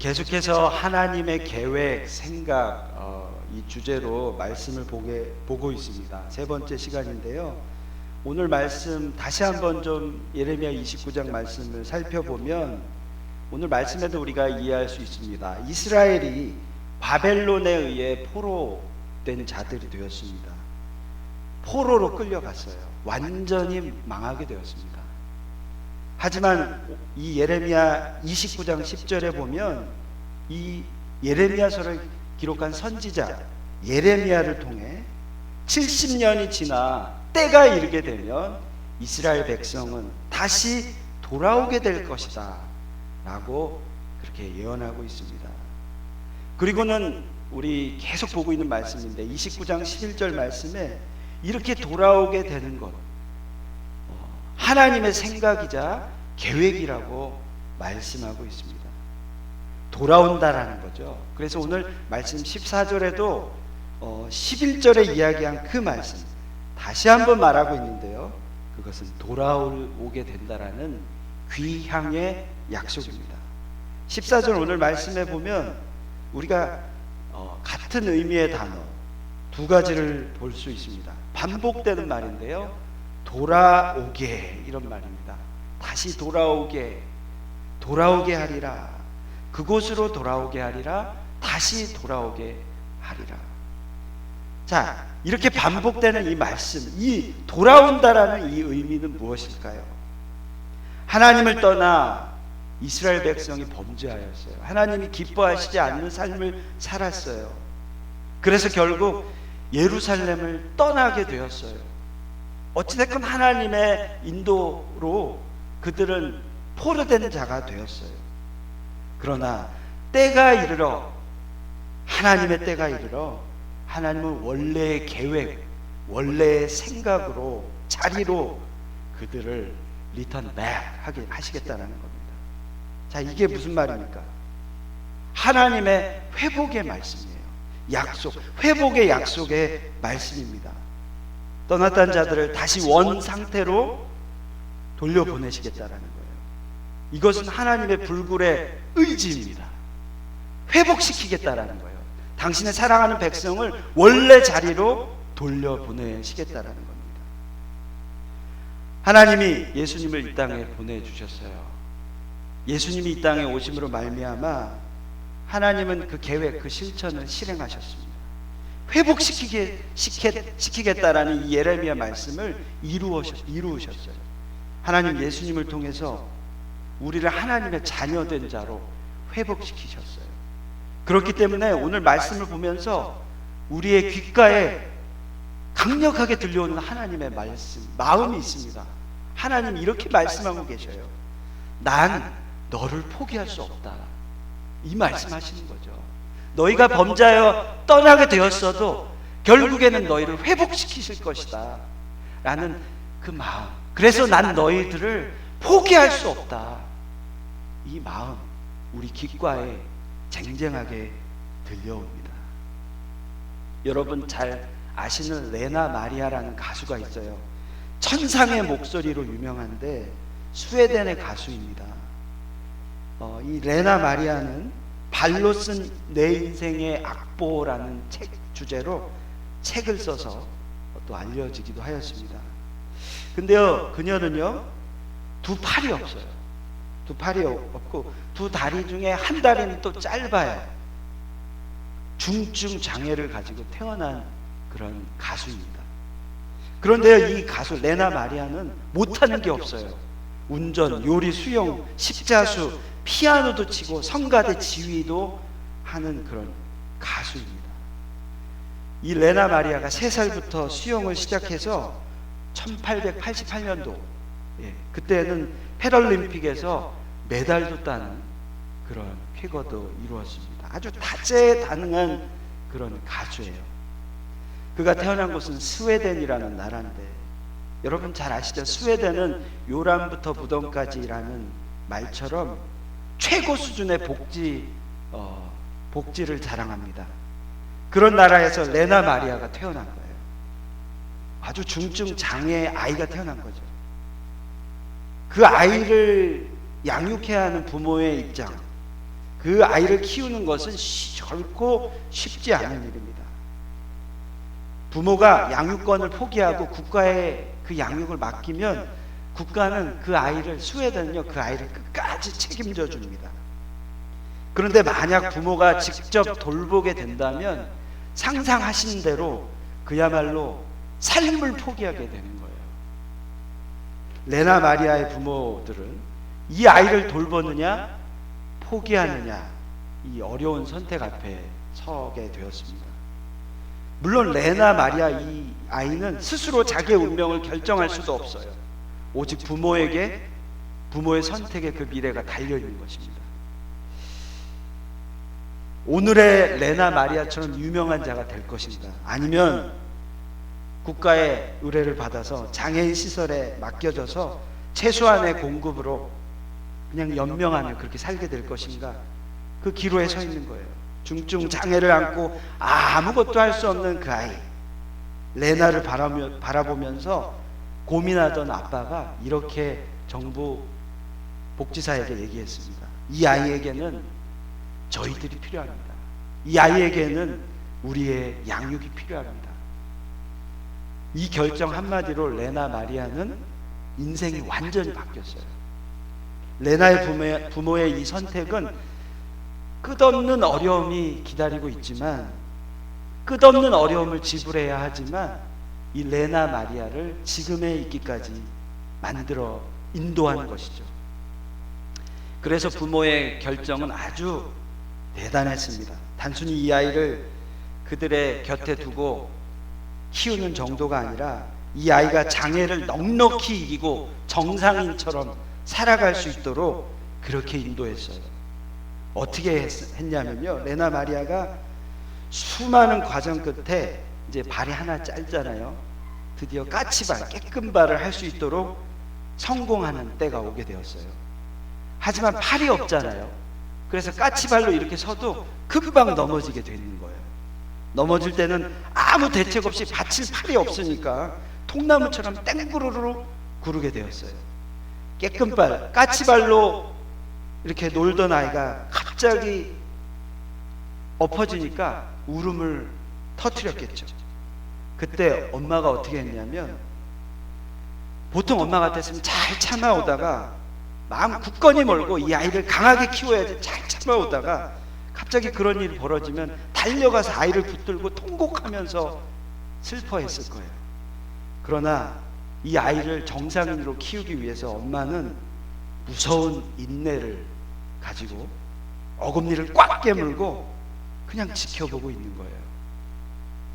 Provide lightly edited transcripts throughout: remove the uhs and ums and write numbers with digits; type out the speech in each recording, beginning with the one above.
계속해서 하나님의 계획, 생각 이 주제로 말씀을 보고 있습니다. 세 번째 시간인데요. 오늘 말씀 다시 한번 좀 예레미야 29장 말씀을 살펴보면 오늘 말씀에도 우리가 이해할 수 있습니다. 이스라엘이 바벨론에 의해 포로된 자들이 되었습니다. 포로로 끌려갔어요. 완전히 망하게 되었습니다. 하지만 이 예레미야 29장 10절에 보면 이 예레미야서를 기록한 선지자 예레미야를 통해 70년이 지나 때가 이르게 되면 이스라엘 백성은 다시 돌아오게 될 것이다 라고 그렇게 예언하고 있습니다. 그리고는 우리 계속 보고 있는 말씀인데 29장 11절 말씀에 이렇게 돌아오게 되는 것 하나님의 생각이자 계획이라고 말씀하고 있습니다. 돌아온다라는 거죠. 그래서 오늘 말씀 14절에도 11절에 이야기한 그 말씀 다시 한번 말하고 있는데요. 그것은 돌아오게 된다라는 귀향의 약속입니다. 14절 오늘 말씀에 보면 우리가 같은 의미의 단어 두 가지를 볼 수 있습니다. 반복되는 말인데요. 돌아오게 이런 말입니다. 다시 돌아오게 하리라. 그곳으로 돌아오게 하리라. 다시 돌아오게 하리라. 자, 이렇게 반복되는 이 말씀, 이 돌아온다라는 이 의미는 무엇일까요? 하나님을 떠나 이스라엘 백성이 범죄하였어요. 하나님이 기뻐하시지 않는 삶을 살았어요. 그래서 결국 예루살렘을 떠나게 되었어요. 어찌됐건 하나님의 인도로 그들은 포로된 자가 되었어요. 그러나 때가 이르러 하나님의 때가 이르러 하나님은 원래의 계획, 원래의 생각으로 자리로 그들을 리턴 백 하게 하시겠다는 겁니다. 자, 이게 무슨 말입니까? 하나님의 회복의 말씀이에요. 약속, 회복의 약속의 말씀입니다. 떠났던 자들을 다시 원 상태로 돌려보내시겠다라는 거예요. 이것은 하나님의 불굴의 의지입니다. 회복시키겠다라는 거예요. 당신의 사랑하는 백성을 원래 자리로 돌려보내시겠다라는 겁니다. 하나님이 예수님을 이 땅에 보내주셨어요. 예수님이 이 땅에 오심으로 말미암아 하나님은 그 계획, 그 실천을 실행하셨습니다. 회복시키겠다라는 이 예레미야 말씀을 이루으셨어요. 하나님 예수님을 통해서 우리를 하나님의 자녀된 자로 회복시키셨어요. 그렇기 때문에 오늘 말씀을 보면서 우리의 귓가에 강력하게 들려오는 하나님의 말씀, 마음이 있습니다. 하나님이 이렇게 말씀하고 계셔요. 난 너를 포기할 수 없다. 이 말씀하시는 거죠. 너희가 범죄하여 떠나게 되었어도 결국에는 너희를 회복시키실 것이다 라는 그 마음, 그래서 난 너희들을 포기할 수 없다, 이 마음 우리 귓가에 쟁쟁하게 들려옵니다. 여러분 잘 아시는 레나 마리아라는 가수가 있어요. 천상의 목소리로 유명한데 스웨덴의 가수입니다. 이 레나 마리아는 발로 쓴 내 인생의 악보라는 책 주제로 책을 써서 또 알려지기도 하였습니다. 근데요, 그녀는요 두 팔이 없어요. 두 팔이 없고 두 다리 중에 한 다리는 또 짧아요. 중증 장애를 가지고 태어난 그런 가수입니다. 그런데요, 이 가수 레나 마리아는 못하는 게 없어요. 운전, 요리, 수영, 십자수, 피아노도 치고 성가대 지휘도 하는 그런 가수입니다. 이 레나 마리아가 3살부터 수영을 시작해서 1888년도 그때는 패럴림픽에서 메달도 따는 그런 쾌거도 이루었습니다. 아주 다재다능한 그런 가수예요. 그가 태어난 곳은 스웨덴이라는 나라인데 여러분 잘 아시죠? 스웨덴은 요람부터 무덤까지라는 말처럼 최고 수준의 복지를 자랑합니다. 그런 나라에서 레나 마리아가 태어난 거예요. 아주 중증 장애 아이가 태어난 거죠. 그 아이를 양육해야 하는 부모의 입장, 그 그 아이를 키우는 것은 결코 쉽지 않은 일입니다. 부모가 양육권을 포기하고 국가에 그 양육을 맡기면 국가는 그 아이를 스웨덴은요 그 아이를 끝까지 책임져 줍니다. 그런데 만약 부모가 직접 돌보게 된다면 상상하신 대로 그야말로 삶을 포기하게 되는 거예요. 레나 마리아의 부모들은 이 아이를 돌보느냐 포기하느냐 이 어려운 선택 앞에 서게 되었습니다. 물론 레나 마리아 이 아이는 스스로 자기의 운명을 결정할 수도 없어요. 오직 부모의 선택에 그 미래가 달려있는 것입니다. 오늘의 레나 마리아처럼 유명한 자가 될 것인가, 아니면 국가의 의뢰를 받아서 장애인 시설에 맡겨져서 최소한의 공급으로 그냥 연명하며 그렇게 살게 될 것인가, 그 기로에 서 있는 거예요. 중증 장애를 안고 아무것도 할 수 없는 그 아이 레나를 바라보면서 고민하던 아빠가 이렇게 정부 복지사에게 얘기했습니다. 이 아이에게는 저희들이 필요합니다. 이 아이에게는 우리의 양육이 필요합니다. 이 결정 한마디로 레나 마리아는 인생이 완전히 바뀌었어요. 레나의 부모의 이 선택은 끝없는 어려움이 기다리고 있지만, 끝없는 어려움을 지불해야 하지만 이 레나 마리아를 지금에 있기까지 만들어 인도한 것이죠. 그래서 부모의 결정은 아주 대단했습니다. 단순히 이 아이를 그들의 곁에 두고 키우는 정도가 아니라 이 아이가 장애를 넉넉히 이기고 정상인처럼 살아갈 수 있도록 그렇게 인도했어요. 어떻게 했냐면요, 레나 마리아가 수많은 과정 끝에 이제 발이 하나 짧잖아요. 드디어 까치발, 깨끗발을 할 수 있도록 성공하는 때가 오게 되었어요. 하지만 팔이 없잖아요. 그래서 까치발로 이렇게 서도 금방 넘어지게 되는 거예요. 넘어질 때는 아무 대책 없이 받칠 팔이 없으니까 통나무처럼 땡구르르 구르게 되었어요. 깨끗발, 까치발로 이렇게 놀던 아이가 갑자기 엎어지니까 울음을 터뜨렸겠죠. 그때 엄마가 어떻게 했냐면, 보통 엄마 같았으면 잘 참아오다가 마음 굳건히 멀고 이 아이를 강하게 키워야지 잘 참아오다가 갑자기 그런 일이 벌어지면 달려가서 아이를 붙들고 통곡하면서 슬퍼했을 거예요. 그러나 이 아이를 정상인으로 키우기 위해서 엄마는 무서운 인내를 가지고 어금니를 꽉 깨물고 그냥 지켜보고 있는 거예요.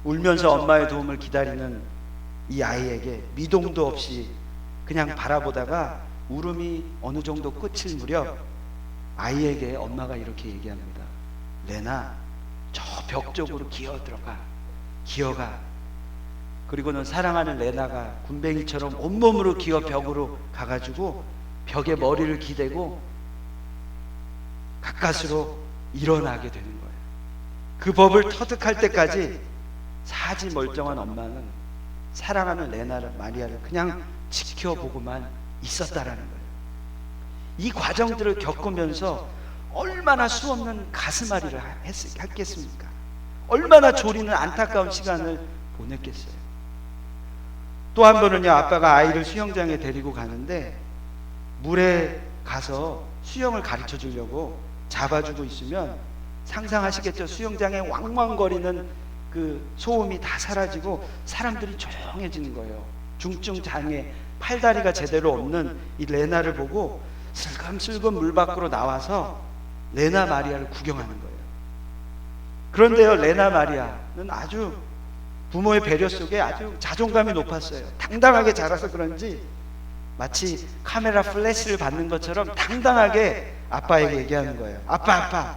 울면서 엄마의 도움을 기다리는 이 아이에게 미동도 없이 그냥 바라보다가 울음이 어느 정도 끝일 무렵 아이에게 엄마가 이렇게 얘기합니다. 레나, 저 벽 쪽으로 기어가. 그리고는 사랑하는 레나가 군뱅이처럼 온몸으로 기어 벽으로 가가지고 벽에 머리를 기대고 가까스로 일어나게 되는 거예요. 그 법을 터득할 때까지 사지 멀쩡한 엄마는 사랑하는 레나를, 마리아를 그냥 지켜보고만 있었다라는 거예요. 이 과정들을 겪으면서 얼마나 수없는 가슴앓이를 했겠습니까? 얼마나 졸이는 안타까운 시간을 보냈겠어요. 또 한 번은요, 아빠가 아이를 수영장에 데리고 가는데 물에 가서 수영을 가르쳐 주려고 잡아주고 있으면, 상상하시겠죠? 수영장에 왕왕거리는 그 소음이 다 사라지고 사람들이 조용해지는 거예요. 중증 장애, 팔다리가 제대로 없는 이 레나를 보고 슬금슬금 물 밖으로 나와서 레나 마리아를 구경하는 거예요. 그런데요, 레나 마리아는 아주 부모의 배려 속에 아주 자존감이 높았어요. 당당하게 자라서 그런지 마치 카메라 플래시를 받는 것처럼 당당하게 아빠에게 얘기하는 거예요. 아빠,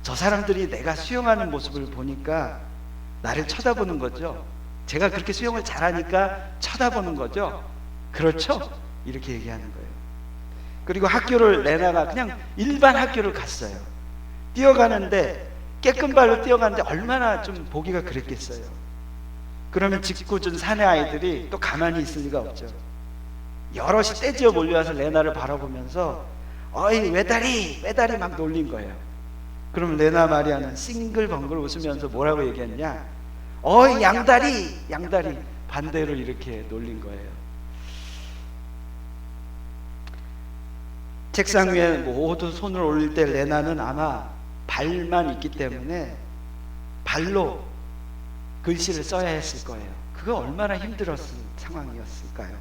저 사람들이 내가 수영하는 모습을 보니까 나를 쳐다보는 거죠. 제가 그렇게 수영을 잘하니까 쳐다보는 거죠. 그렇죠? 이렇게 얘기하는 거예요. 그리고 학교를 레나가 그냥 일반 학교를 갔어요. 뛰어가는데 깨끗발로 뛰어가는데 얼마나 좀 보기가 그랬겠어요. 그러면 짓궂은 사내 아이들이 또 가만히 있을 리가 없죠. 여럿이 떼지어 몰려와서 레나를 바라보면서 어이 외다리 막 놀린 거예요. 그럼 레나 마리아는 싱글벙글 웃으면서 뭐라고 얘기했냐? 양다리, 양다리. 반대로 이렇게 놀린 거예요. 책상 위에 모두 손을 올릴 때 레나는 아마 발만 있기 때문에 발로 글씨를 써야 했을 거예요. 그거 얼마나 힘들었을 상황이었을까요?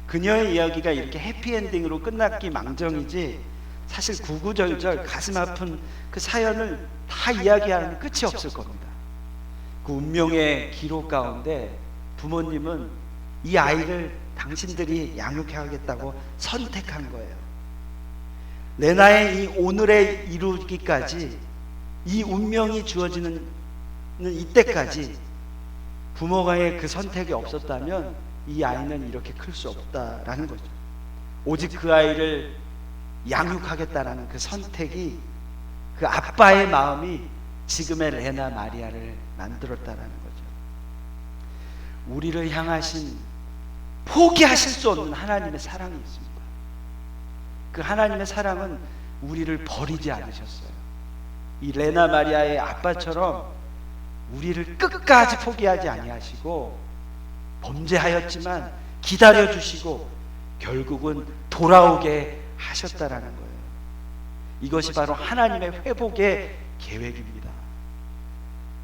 그녀의 이야기가 이렇게 해피엔딩으로 끝났기 망정이지 사실 구구절절 가슴 아픈 그 사연을 다 이야기하면 끝이 없을 겁니다. 그 운명의 기록 가운데 부모님은 이 아이를 당신들이 양육해야겠다고 선택한 거예요. 레나의 이 오늘에 이루기까지, 이 운명이 주어지는 이때까지 부모가의 그 선택이 없었다면 이 아이는 이렇게 클 수 없다라는 거죠. 오직 그 아이를 양육하겠다라는 그 선택이, 그 아빠의 마음이 지금의 레나 마리아를 만들었다라는 거죠. 우리를 향하신 포기하실 수 없는 하나님의 사랑이 있습니다. 그 하나님의 사랑은 우리를 버리지 않으셨어요. 이 레나 마리아의 아빠처럼 우리를 끝까지 포기하지 아니하시고 범죄하였지만 기다려주시고 결국은 돌아오게 하셨다라는 거예요. 이것이 바로 하나님의 회복의 계획입니다.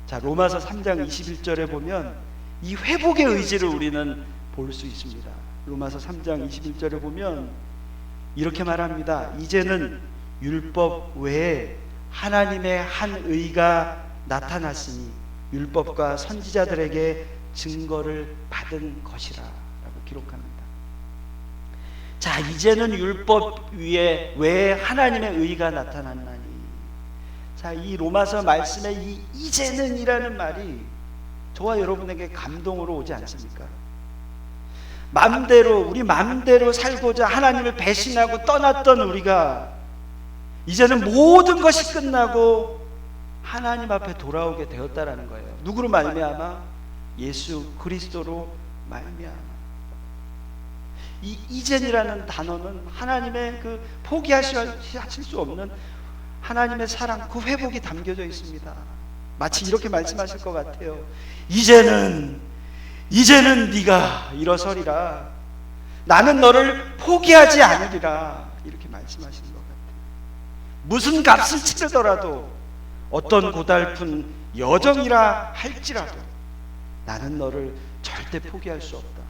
자, 로마서 3장 21절에 보면 이 회복의 의지를 우리는 볼 수 있습니다. 로마서 3장 21절에 보면 이렇게 말합니다. 이제는 율법 외에 하나님의 한 의가 나타났으니 율법과 선지자들에게 증거를 받은 것이라 라고 기록합니다. 자, 이제는 율법 외에 하나님의 의가 나타났나니. 자, 이 로마서 말씀의 이 이제는이라는 말이 저와 여러분에게 감동으로 오지 않습니까? 우리 마음대로 살고자 하나님을 배신하고 떠났던 우리가 이제는 모든 것이 끝나고 하나님 앞에 돌아오게 되었다라는 거예요. 누구로 말미암아? 예수 그리스도로 말미암아. 이 이젠이라는 단어는 하나님의 그 포기하실 수 없는 하나님의 사랑, 그 회복이 담겨져 있습니다. 마치 이렇게 말씀하실 것 같아요. 이제는 네가 일어서리라. 나는 너를 포기하지 않으리라. 이렇게 말씀하시는 것 같아요. 무슨 값을 치르더라도, 어떤 고달픈 여정이라 할지라도 나는 너를 절대 포기할 수 없다.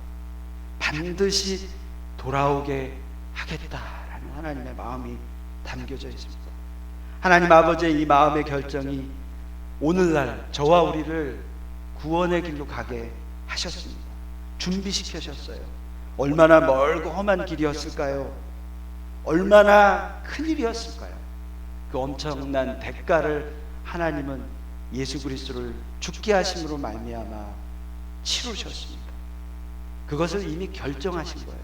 반드시 돌아오게 하겠다라는 하나님의 마음이 담겨져 있습니다. 하나님 아버지의 이 마음의 결정이 오늘날 저와 우리를 구원의 길로 가게 하셨습니다. 준비시켜셨어요. 얼마나 멀고 험한 길이었을까요? 얼마나 큰일이었을까요? 그 엄청난 대가를 하나님은 예수 그리스도를 죽게 하심으로 말미암아 치루셨습니다. 그것을 이미 결정하신 거예요.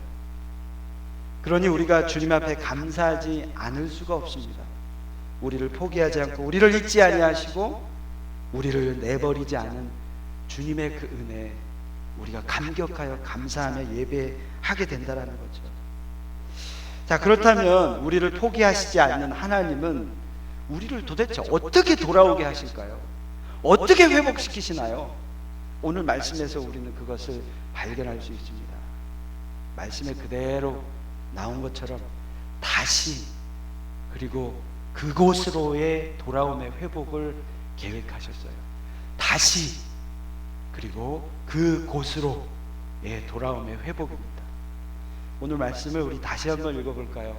그러니 우리가 주님 앞에 감사하지 않을 수가 없습니다. 우리를 포기하지 않고 우리를 잊지 아니하시고 우리를 내버리지 않은 주님의 그 은혜에 우리가 감격하여 감사하며 예배하게 된다라는 거죠. 자, 그렇다면 우리를 포기하시지 않는 하나님은 우리를 도대체 어떻게 돌아오게 하실까요? 어떻게 회복시키시나요? 오늘 말씀에서 우리는 그것을 발견할 수 있습니다. 말씀에 그대로 나온 것처럼 다시, 그리고 그곳으로의 돌아옴의 회복을 계획하셨어요. 다시, 그리고 그곳으로의 돌아옴의 회복입니다. 오늘 말씀을 우리 다시 한번 읽어볼까요?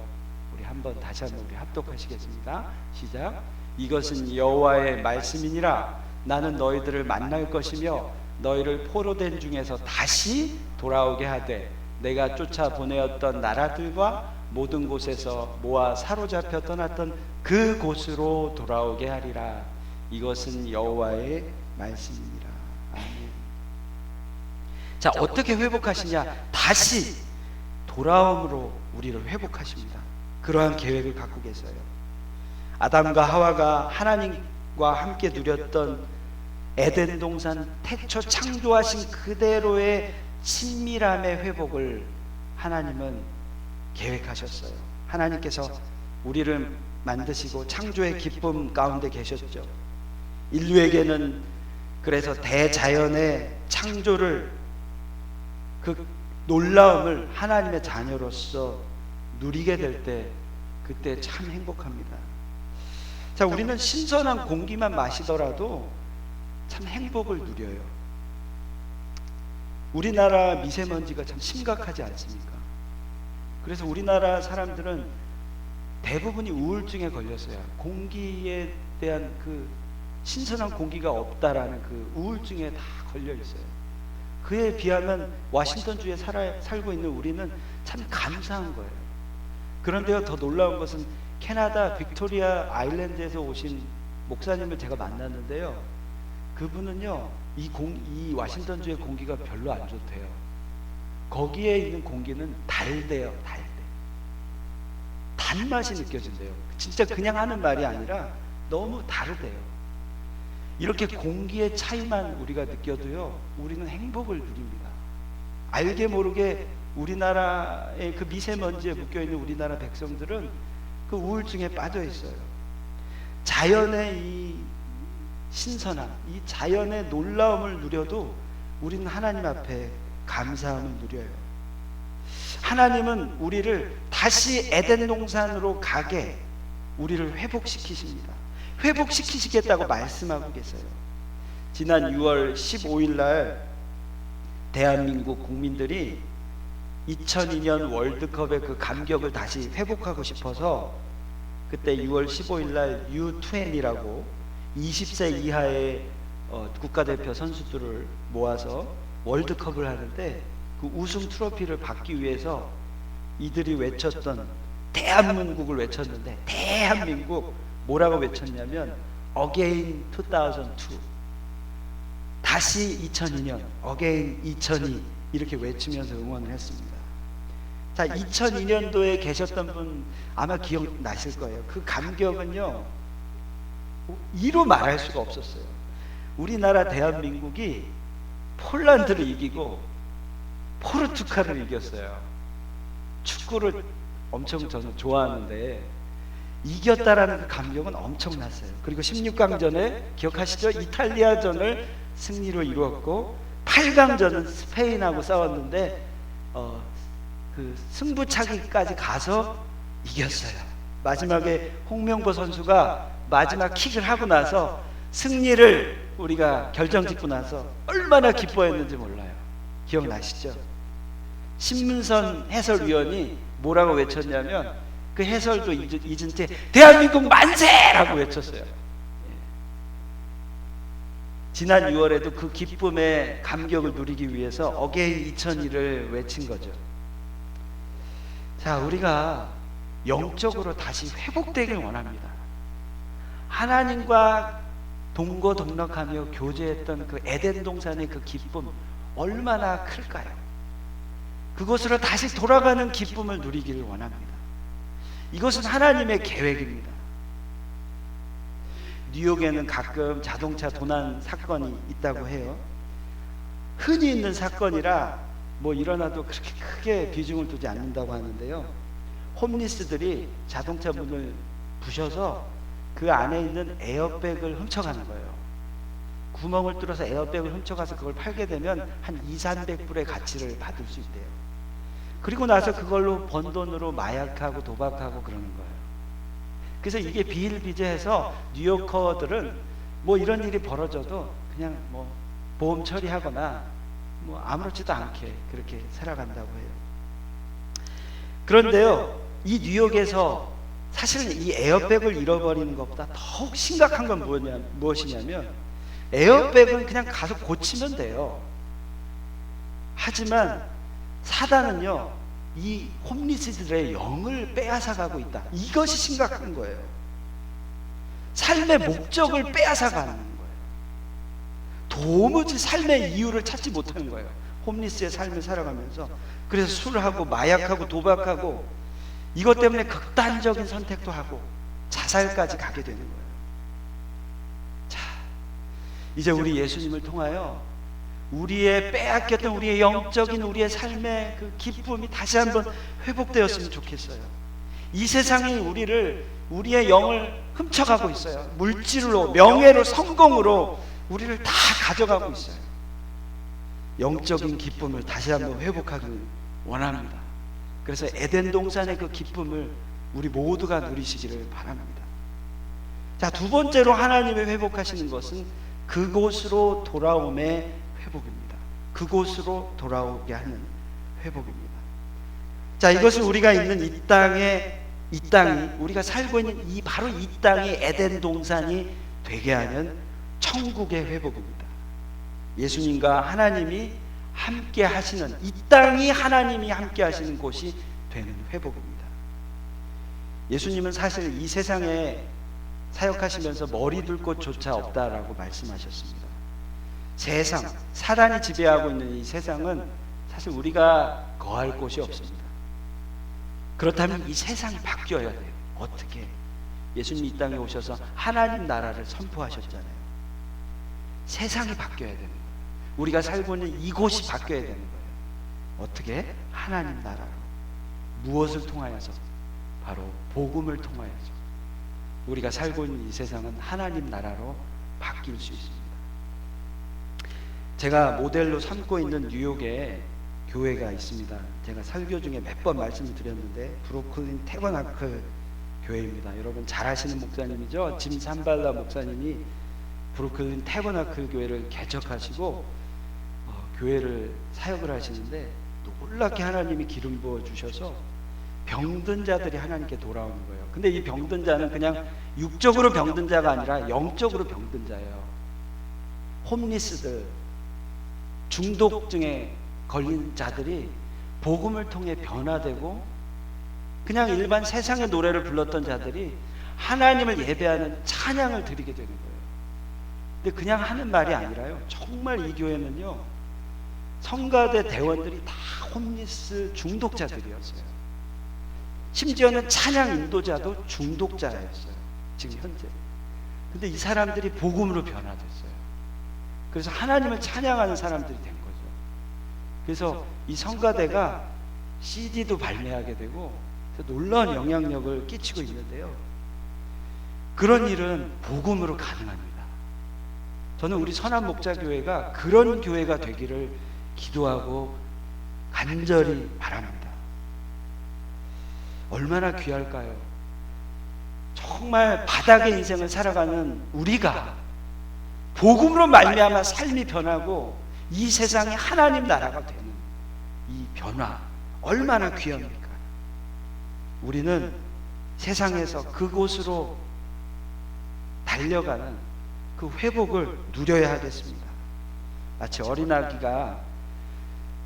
우리 다시 한번 우리 합독하시겠습니다. 시작. 이것은 여호와의 말씀이니라. 나는 너희들을 만날 것이며 너희를 포로된 중에서 다시 돌아오게 하되 내가 쫓아 보내었던 나라들과 모든 곳에서 모아 사로잡혀 떠났던 그 곳으로 돌아오게 하리라. 이것은 여호와의 말씀이니라. 아멘. 자, 어떻게 회복하시냐? 다시 돌아옴으로 우리를 회복하십니다. 그러한 계획을 갖고 계세요. 아담과 하와가 하나님과 함께 누렸던 에덴 동산 태초 창조하신 그대로의 친밀함의 회복을 하나님은 계획하셨어요. 하나님께서 우리를 만드시고 창조의 기쁨 가운데 계셨죠. 인류에게는 그래서 대자연의 창조를, 그 놀라움을 하나님의 자녀로서 누리게 될 때, 그때 참 행복합니다. 자, 우리는 신선한 공기만 마시더라도 참 행복을 누려요. 우리나라 미세먼지가 참 심각하지 않습니까? 그래서 우리나라 사람들은 대부분이 우울증에 걸렸어요. 공기에 대한 그 신선한 공기가 없다라는 그 우울증에 다 걸려 있어요. 그에 비하면 워싱턴주에 살고 있는 우리는 참 감사한 거예요. 그런데요, 더 놀라운 것은 캐나다 빅토리아 아일랜드에서 오신 목사님을 제가 만났는데요, 그분은요 이 워싱턴주의 공기가 별로 안 좋대요. 거기에 있는 공기는 달대요. 달대. 단맛이 느껴진대요. 진짜 그냥 하는 말이 아니라 너무 다르대요. 이렇게 공기의 차이만 우리가 느껴도요, 우리는 행복을 누립니다. 알게 모르게 우리나라의 그 미세먼지에 묶여있는 우리나라 백성들은 그 우울증에 빠져 있어요. 자연의 이 신선함, 이 자연의 놀라움을 누려도 우리는 하나님 앞에 감사함을 누려요. 하나님은 우리를 다시 에덴 동산으로 가게 우리를 회복시키십니다. 회복시키시겠다고 말씀하고 계세요. 지난 6월 15일 날 대한민국 국민들이 2002년 월드컵의 그 감격을 다시 회복하고 싶어서 그때 6월 15일 날 U20라고 20세 이하의 국가대표 선수들을 모아서 월드컵을 하는데, 그 우승 트로피를 받기 위해서 이들이 외쳤던 대한민국을 외쳤는데, 대한민국 뭐라고 외쳤냐면 Again 2002, 다시 2002년, Again 2002 이렇게 외치면서 응원을 했습니다. 자, 2002년도에 계셨던 분 아마 기억나실 거예요. 그 감격은요 이로 말할 수가 없었어요. 우리나라 대한민국이 폴란드를 이기고 포르투갈을 이겼어요. 축구를 엄청 저는 좋아하는데 이겼다라는 그 감격은 엄청났어요. 그리고 16강전에 기억하시죠? 이탈리아전을 승리로 이루었고, 8강전은 스페인하고 싸웠는데 그 승부차기까지 가서 이겼어요. 마지막에 홍명보 선수가 마지막 킥을 하고 나서 승리를 우리가 결정짓고 나서 얼마나 기뻐했는지 몰라요. 기억나시죠? 신문선 해설위원이 뭐라고 외쳤냐면, 그 해설도 잊은 채 대한민국 만세라고 외쳤어요. 지난 6월에도 그 기쁨의 감격을 누리기 위해서 어게인 2002를 외친 거죠. 자, 우리가 영적으로 다시 회복되길 원합니다. 하나님과 동거동락하며 교제했던 그 에덴 동산의 그 기쁨 얼마나 클까요? 그곳으로 다시 돌아가는 기쁨을 누리기를 원합니다. 이것은 하나님의 계획입니다. 뉴욕에는 가끔 자동차 도난 사건이 있다고 해요. 흔히 있는 사건이라 뭐 일어나도 그렇게 크게 비중을 두지 않는다고 하는데요, 홈리스들이 자동차 문을 부셔서 그 안에 있는 에어백을 훔쳐가는 거예요. 구멍을 뚫어서 에어백을 훔쳐가서 그걸 팔게 되면 한 200~300불의 가치를 받을 수 있대요. 그리고 나서 그걸로 번 돈으로 마약하고 도박하고 그러는 거예요. 그래서 이게 비일비재해서 뉴요커들은 뭐 이런 일이 벌어져도 그냥 뭐 보험 처리하거나 뭐 아무렇지도 않게 그렇게 살아간다고 해요. 그런데요, 이 뉴욕에서 사실은 이 에어백을 잃어버리는 것보다 더욱 심각한 건 무엇이냐면, 에어백은 그냥 가서 고치면 돼요. 하지만 사단은요, 이 홈리스들의 영을 빼앗아가고 있다. 이것이 심각한 거예요. 삶의 목적을 빼앗아가는 거예요. 도무지 삶의 이유를 찾지 못하는 거예요. 홈리스의 삶을 살아가면서. 그래서 술하고 마약하고 도박하고 이것 때문에 극단적인 선택도 하고 자살까지 가게 되는 거예요. 자, 이제 우리 예수님을 통하여 우리의 빼앗겼던 우리의 영적인 우리의 삶의 그 기쁨이 다시 한번 회복되었으면 좋겠어요. 이 세상이 우리의 영을 훔쳐가고 있어요. 물질로, 명예로, 성공으로 우리를 다 가져가고 있어요. 영적인 기쁨을 다시 한번 회복하길 원합니다. 그래서 에덴 동산의 그 기쁨을 우리 모두가 누리시기를 바랍니다. 자, 두 번째로 하나님의 회복하시는 것은 그곳으로 돌아옴의 회복입니다. 그곳으로 돌아오게 하는 회복입니다. 자, 이것은 우리가 있는 이 땅이 우리가 살고 있는 바로 이 땅이 에덴 동산이 되게 하는 천국의 회복입니다. 예수님과 하나님이 함께 하시는, 이 땅이 하나님이 함께 하시는 곳이 되는 회복입니다. 예수님은 사실 이 세상에 사역하시면서 머리 둘 곳조차 없다라고 말씀하셨습니다. 세상, 사단이 지배하고 있는 이 세상은 사실 우리가 거할 곳이 없습니다. 그렇다면 이 세상이 바뀌어야 돼요. 어떻게? 예수님이 이 땅에 오셔서 하나님 나라를 선포하셨잖아요. 세상이 바뀌어야 되는 거예요. 우리가 살고 있는 이곳이 바뀌어야 되는 거예요. 어떻게? 하나님 나라로. 무엇을 통하여서? 바로 복음을 통하여서. 우리가 살고 있는 이 세상은 하나님 나라로 바뀔 수 있습니다. 제가 모델로 삼고 있는 뉴욕에 교회가 있습니다. 제가 설교 중에 몇 번 말씀을 드렸는데 브루클린 태버나클 교회입니다. 여러분 잘 아시는 목사님이죠. 짐 산발라 목사님이 브루클린 태버나클 교회를 개척하시고 교회를 사역을 하시는데 놀랍게 하나님이 기름 부어 주셔서 병든 자들이 하나님께 돌아오는 거예요. 근데 이 병든 자는 그냥 육적으로 병든 자가 아니라 영적으로 병든 자예요. 홈리스들, 중독증에 걸린 자들이 복음을 통해 변화되고, 그냥 일반 세상의 노래를 불렀던 자들이 하나님을 예배하는 찬양을 드리게 되는 거예요. 근데 그냥 하는 말이 아니라요, 정말 이 교회는요, 성가대 대원들이 다 홈리스 중독자들이었어요. 심지어는 찬양 인도자도 중독자였어요, 지금 현재. 근데 이 사람들이 복음으로 변화됐어요. 그래서 하나님을 찬양하는 사람들이 된 거죠. 그래서 이 성가대가 CD도 발매하게 되고 놀라운 영향력을 끼치고 있는데요, 그런 일은 복음으로 가능합니다. 저는 우리 선한 목자교회가 그런 교회가 되기를 기도하고 간절히 바랍니다. 얼마나 귀할까요? 정말 바닥의 인생을 살아가는 우리가 복음으로 말미암아 삶이 변하고 이 세상이 하나님 나라가 되는 이 변화, 얼마나 귀합니까? 우리는 세상에서 그곳으로 달려가는 그 회복을 누려야 하겠습니다. 마치 어린아기가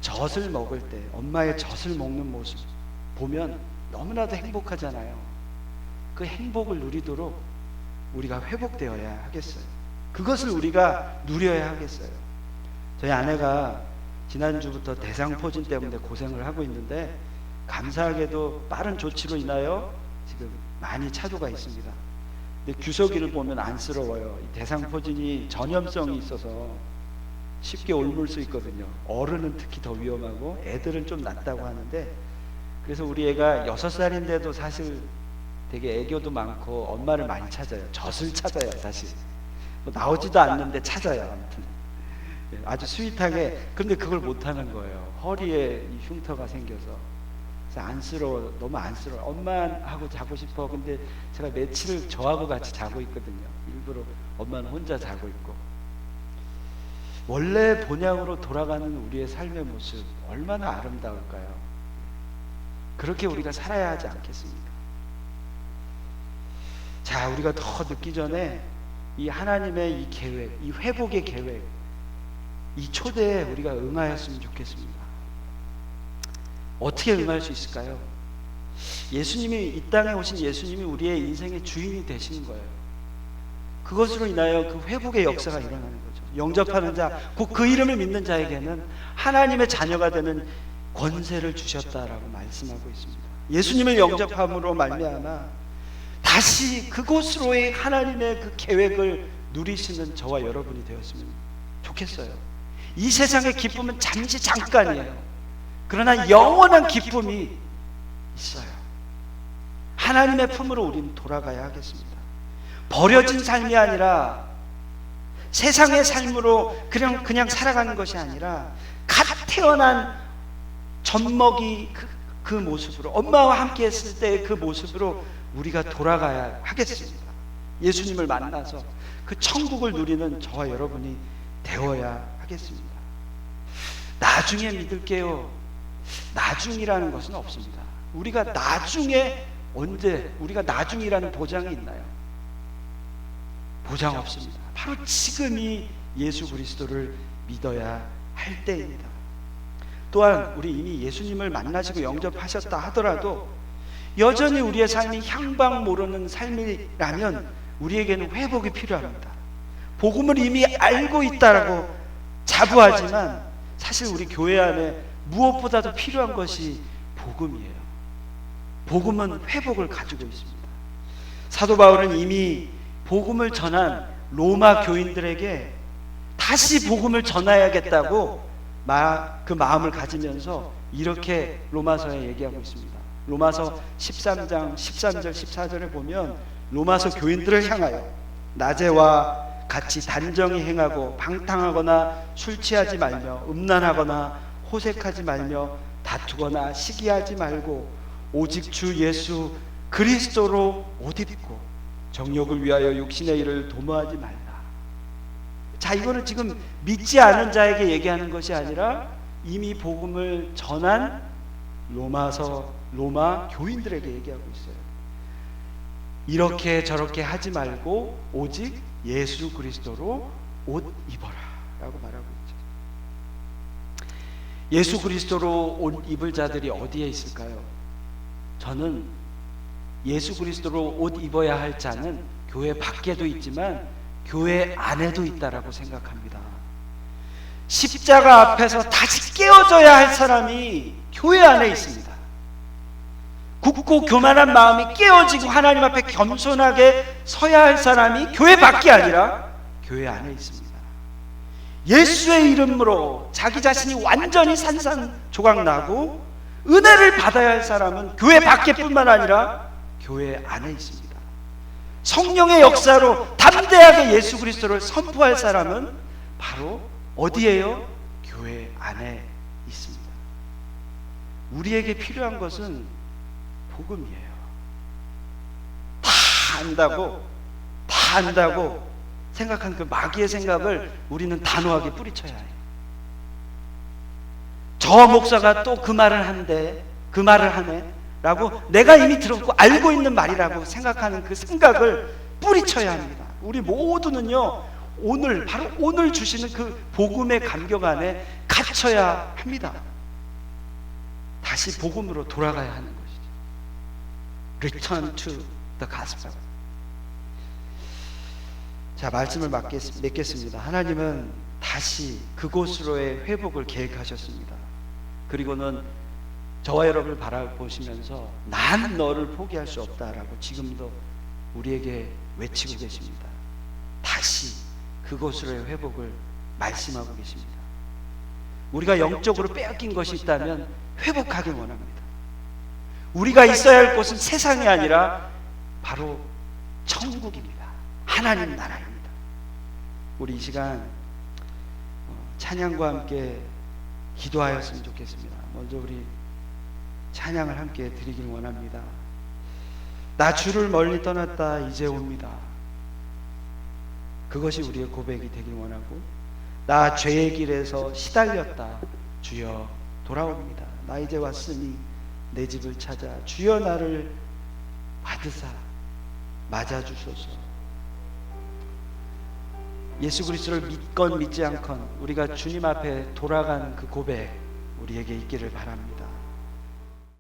젖을 먹을 때 엄마의 젖을 먹는 모습 보면 너무나도 행복하잖아요. 그 행복을 누리도록 우리가 회복되어야 하겠어요. 그것을 우리가 누려야 하겠어요. 저희 아내가 지난주부터 대상포진 때문에 고생을 하고 있는데, 감사하게도 빠른 조치로 인하여 지금 많이 차도가 있습니다. 근데 규석이를 보면 안쓰러워요. 이 대상포진이 전염성이 있어서 쉽게 옮을 수 있거든요. 어른은 특히 더 위험하고 애들은 좀 낫다고 하는데, 그래서 우리 애가 6살인데도 사실 되게 애교도 많고 엄마를 많이 찾아요. 젖을 찾아요. 사실 뭐 나오지도 않는데 찾아요. 아무튼 아주 스윗하게. 근데 그걸 못하는 거예요. 허리에 이 흉터가 생겨서. 그래서 안쓰러워, 너무 안쓰러워. 엄마하고 자고 싶어. 근데 제가 며칠을 저하고 같이 자고 있거든요. 일부러 엄마는 혼자 자고 있고. 원래 본향으로 돌아가는 우리의 삶의 모습 얼마나 아름다울까요? 그렇게 우리가 살아야 하지 않겠습니까? 자, 우리가 더 늦기 전에 이 하나님의 이 계획, 이 회복의 계획, 이 초대에 우리가 응하였으면 좋겠습니다. 어떻게 응할 수 있을까요? 예수님이, 이 땅에 오신 예수님이 우리의 인생의 주인이 되시는 거예요. 그것으로 인하여 그 회복의 역사가 일어나는 거죠. 영접하는 자, 곧 그 이름을 믿는 자에게는 하나님의 자녀가 되는 권세를 주셨다라고 말씀하고 있습니다. 예수님을 영접함으로 말미암아 다시 그곳으로의 하나님의 그 계획을 누리시는 저와 여러분이 되었으면 좋겠어요. 이 세상의 기쁨은 잠시 잠깐이에요. 그러나 영원한 기쁨이 있어요. 하나님의 품으로 우리는 돌아가야 하겠습니다. 버려진 삶이 아니라 세상의 삶으로 그냥 살아가는 것이 아니라 갓 태어난 젖먹이 그 모습으로, 엄마와 함께 했을 때 그 모습으로 우리가 돌아가야 하겠습니다. 예수님을 만나서 그 천국을 누리는 저와 여러분이 되어야 하겠습니다. 나중에 믿을게요. 나중이라는 것은 없습니다. 우리가 나중에 언제, 우리가 나중이라는 보장이 있나요? 보장 없습니다. 바로 지금이 예수 그리스도를 믿어야 할 때입니다. 또한 우리 이미 예수님을 만나시고 영접하셨다 하더라도 여전히 우리의 삶이 향방 모르는 삶이라면 우리에게는 회복이 필요합니다. 복음을 이미 알고 있다라고 자부하지만 사실 우리 교회 안에 무엇보다도 필요한 것이 복음이에요. 복음은 회복을 가지고 있습니다. 사도 바울은 이미 복음을 전한 로마 교인들에게 다시 복음을 전해야겠다고 그 마음을 가지면서 이렇게 로마서에 얘기하고 있습니다. 로마서 13장 13절 14절에 보면 로마서 교인들을 향하여 낮에와 같이 단정히 행하고 방탕하거나 술 취하지 말며 음란하거나 호색하지 말며 다투거나 시기하지 말고 오직 주 예수 그리스도로 옷 입고 정욕을 위하여 육신의 일을 도모하지 말라. 자, 이거는 지금 믿지 않은 자에게 얘기하는 것이 아니라 이미 복음을 전한 로마 교인들에게 얘기하고 있어요. 이렇게 저렇게 하지 말고 오직 예수 그리스도로 옷 입어라 라고 말하고 있죠. 예수 그리스도로 옷 입을 자들이 어디에 있을까요? 저는 예수 그리스도로 옷 입어야 할 자는 교회 밖에도 있지만 교회 안에도 있다라고 생각합니다. 십자가 앞에서 다시 깨어져야 할 사람이 교회 안에 있습니다. 굳고 교만한 마음이 깨어지고 하나님 앞에 겸손하게 서야 할 사람이 교회 밖이 아니라 교회 안에 있습니다. 예수의 이름으로 자기 자신이 완전히 산산조각나고 은혜를 받아야 할 사람은 교회 밖에뿐만 아니라 교회 안에 있습니다. 성령의 역사로 담대하게 예수 그리스도를 선포할 사람은 바로 어디에요? 교회 안에 있습니다. 우리에게 필요한 것은 복음이에요. 다 안다고 생각한 그 마귀의 생각을 우리는 단호하게 뿌리쳐야 해요. 저 목사가 또 그 말을 하네 라고 내가 이미 들었고 알고 있는 말이라고 생각하는 그 생각을 뿌리쳐야 합니다. 우리 모두는요, 바로 오늘 주시는 그 복음의 감격 안에 갇혀야 합니다. 다시 복음으로 돌아가야 하는 것이죠. Return to the gospel. 자, 말씀을 맺겠습니다. 하나님은 다시 그곳으로의 회복을 계획하셨습니다. 그리고는 저와 여러분을 바라보시면서 난 너를 포기할 수 없다라고 지금도 우리에게 외치고 계십니다. 다시 그곳으로의 회복을 말씀하고 계십니다. 우리가 영적으로 빼앗긴 것이 있다면 회복하길 원합니다. 우리가 있어야 할 곳은 세상이 아니라 바로 천국입니다. 하나님 나라입니다. 우리 이 시간 찬양과 함께 기도하였으면 좋겠습니다. 먼저 우리 찬양을 함께 드리길 원합니다. 나 주를 멀리 떠났다 이제 옵니다. 그것이 우리의 고백이 되길 원하고, 나 죄의 길에서 시달렸다 주여 돌아옵니다. 나 이제 왔으니 내 집을 찾아 주여 나를 받으사 맞아주소서. 예수 그리스도를 믿건 믿지 않건 우리가 주님 앞에 돌아가는 그 고백 우리에게 있기를 바랍니다.